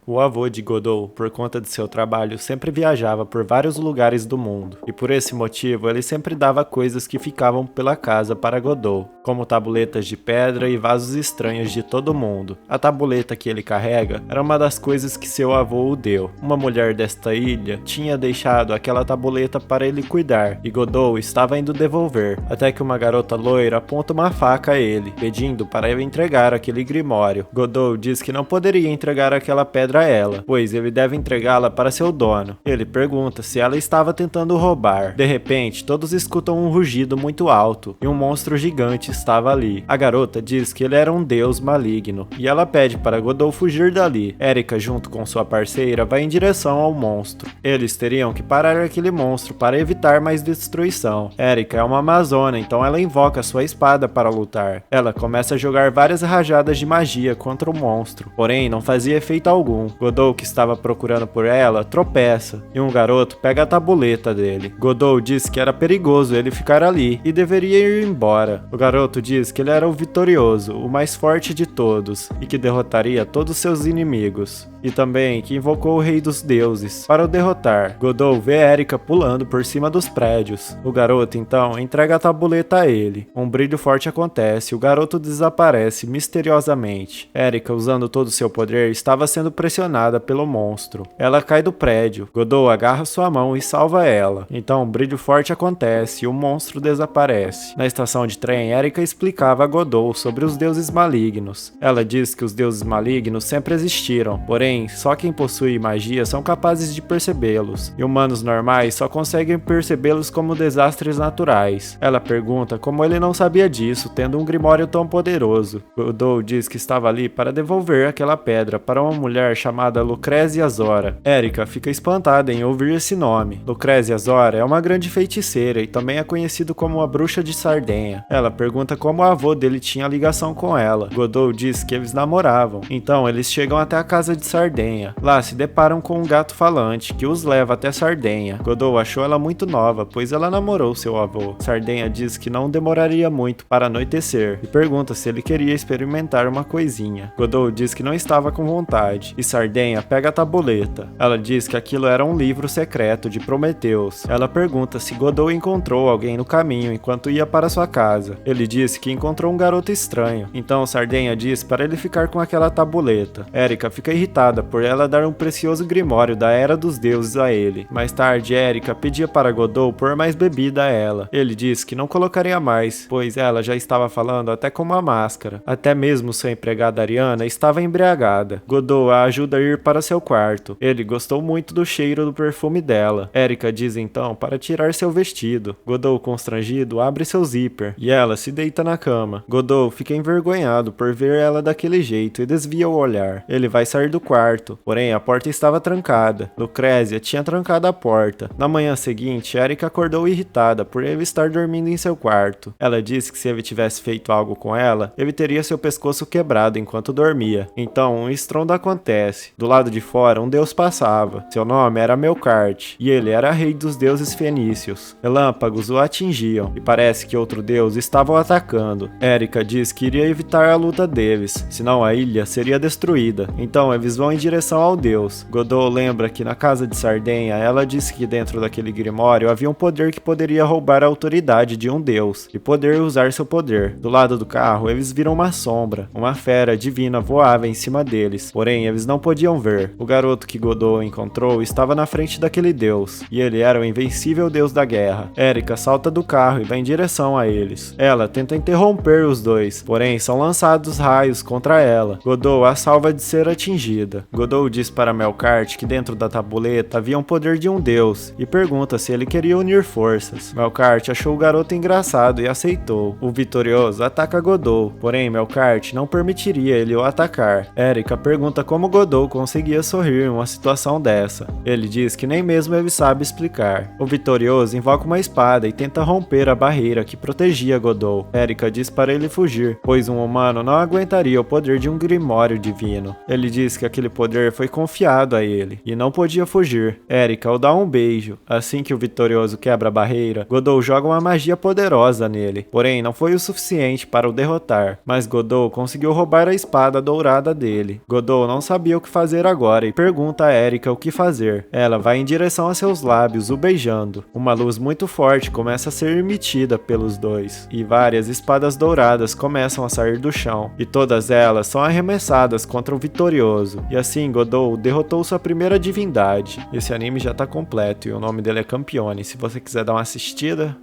O avô de Godot, por conta de seu trabalho, sempre viajava por vários lugares do mundo, e por esse motivo ele sempre dava coisas que ficavam pela casa para Godot, como tabuletas de pedra e vasos estranhos de todo mundo. A tabuleta que ele carrega era uma das coisas que seu avô o deu. Uma mulher desta ilha tinha deixado aquela tabuleta para ele cuidar, e Godot estava indo devolver, até que uma garota loira aponta uma faca a ele, pedindo para ele entregar aquele grimório. Godot diz que não poderia entregar aquela pedra a ela, pois ele deve entregá-la para seu dono. Ele pergunta se ela estava tentando roubar. De repente, todos escutam um rugido muito alto, e um monstro gigante estava ali. A garota diz que ele era um deus maligno, e ela pede para Godot fugir dali. Erika, junto com sua parceira, vai em direção ao monstro. Eles teriam que parar aquele monstro para evitar mais destruição. Erika é uma amazona, então ela invoca sua espada para lutar. Ela começa a jogar várias rajadas de magia contra o monstro, porém não fazia efeito algum. Godot, que estava procurando por ela, tropeça, e um garoto pega a tabuleta dele. Godot diz que era perigoso ele ficar ali, e deveria ir embora. O garoto diz que ele era o vitorioso, o mais forte de todos, e que derrotaria todos seus inimigos. E também que invocou o rei dos deuses para o derrotar. Godot vê Erika pulando por cima dos prédios. O garoto então entrega a tabuleta a ele. Um brilho forte acontece e o garoto desaparece misteriosamente. Erika, usando todo o seu poder, estava sendo pressionada pelo monstro. Ela cai do prédio. Godot agarra sua mão e salva ela. Então um brilho forte acontece e o monstro desaparece. Na estação de trem, Erika explicava a Godot sobre os deuses malignos. Ela diz que os deuses malignos sempre existiram, porém só quem possui magia são capazes de percebê-los, e humanos normais só conseguem percebê-los como desastres naturais. Ela pergunta como ele não sabia disso, tendo um grimório tão poderoso. Godot diz que estava ali para devolver aquela pedra para uma mulher chamada Lucrézia Zora. Erika fica espantada em ouvir esse nome. Lucrézia Zora é uma grande feiticeira e também é conhecido como a Bruxa de Sardenha. Ela pergunta como o avô dele tinha ligação com ela. Godot diz que eles namoravam. Então eles chegam até a casa de Sardenha. Lá se deparam com um gato falante que os leva até Sardenha. Godot achou ela muito nova, pois ela namorou seu avô. Sardenha diz que não demoraria muito para anoitecer e pergunta se ele queria experimentar uma coisinha. Godot diz que não estava com vontade e Sardenha pega a tabuleta. Ela diz que aquilo era um livro secreto de Prometeus. Ela pergunta se Godot encontrou alguém no caminho enquanto ia para sua casa. Ele disse que encontrou um garoto estranho. Então Sardenha diz para ele ficar com aquela tabuleta. Erika fica irritada por ela dar um precioso grimório da Era dos Deuses a ele. Mais tarde, Erika pedia para Godot pôr mais bebida a ela. Ele disse que não colocaria mais, pois ela já estava falando até com uma máscara. Até mesmo sua empregada Ariana estava embriagada. Godot a ajuda a ir para seu quarto. Ele gostou muito do cheiro do perfume dela. Erika diz então para tirar seu vestido. Godot, constrangido, abre seu zíper e ela se deita na cama. Godot fica envergonhado por ver ela daquele jeito e desvia o olhar. Ele vai sair do quarto, porém a porta estava trancada. Lucrézia tinha trancado a porta. Na manhã seguinte, Erika acordou irritada por ele estar dormindo em seu quarto. Ela disse que se ele tivesse feito algo com ela, ele teria seu pescoço quebrado enquanto dormia. Então, um estrondo acontece. Do lado de fora, um deus passava. Seu nome era Melkart, e ele era rei dos deuses fenícios. Relâmpagos o atingiam, e parece que outro deus estava o atacando. Erika diz que iria evitar a luta deles, senão a ilha seria destruída. Então, eles vão em direção ao deus. Godot lembra que na casa de Sardenha, ela disse que dentro daquele grimório havia um poder que poderia roubar a autoridade de um deus, e poder usar seu poder. Do lado do carro, eles viram uma sombra. Uma fera divina voava em cima deles, porém eles não podiam ver. O garoto que Godot encontrou estava na frente daquele deus, e ele era o invencível deus da guerra. Erika salta do carro e vai em direção a eles. Ela tenta interromper os dois, porém são lançados raios contra ela. Godot a salva de ser atingida. Godot diz para Melkart que dentro da tabuleta havia um poder de um deus, e pergunta se ele queria unir forças. Melkart achou o garoto engraçado e aceitou. O vitorioso ataca Godot, porém Melkart não permitiria ele o atacar. Erika pergunta como Godot conseguia sorrir em uma situação dessa. Ele diz que nem mesmo ele sabe explicar. O vitorioso invoca uma espada e tenta romper a barreira que protegia Godot. Erika diz para ele fugir, pois um humano não aguentaria o poder de um grimório divino. Ele diz que aquele poder foi confiado a ele, e não podia fugir. Erika o dá um beijo. Assim que o vitorioso quebra a barreira, Godot joga uma magia poderosa nele, porém não foi o suficiente para o derrotar, mas Godot conseguiu roubar a espada dourada dele. Godot não sabia sabia o que fazer agora e pergunta a Erika o que fazer. Ela vai em direção a seus lábios, o beijando. Uma luz muito forte começa a ser emitida pelos dois, e várias espadas douradas começam a sair do chão, e todas elas são arremessadas contra o vitorioso. E assim Godot derrotou sua primeira divindade. Esse anime já tá completo e o nome dele é Campione. Se você quiser dar uma assistida,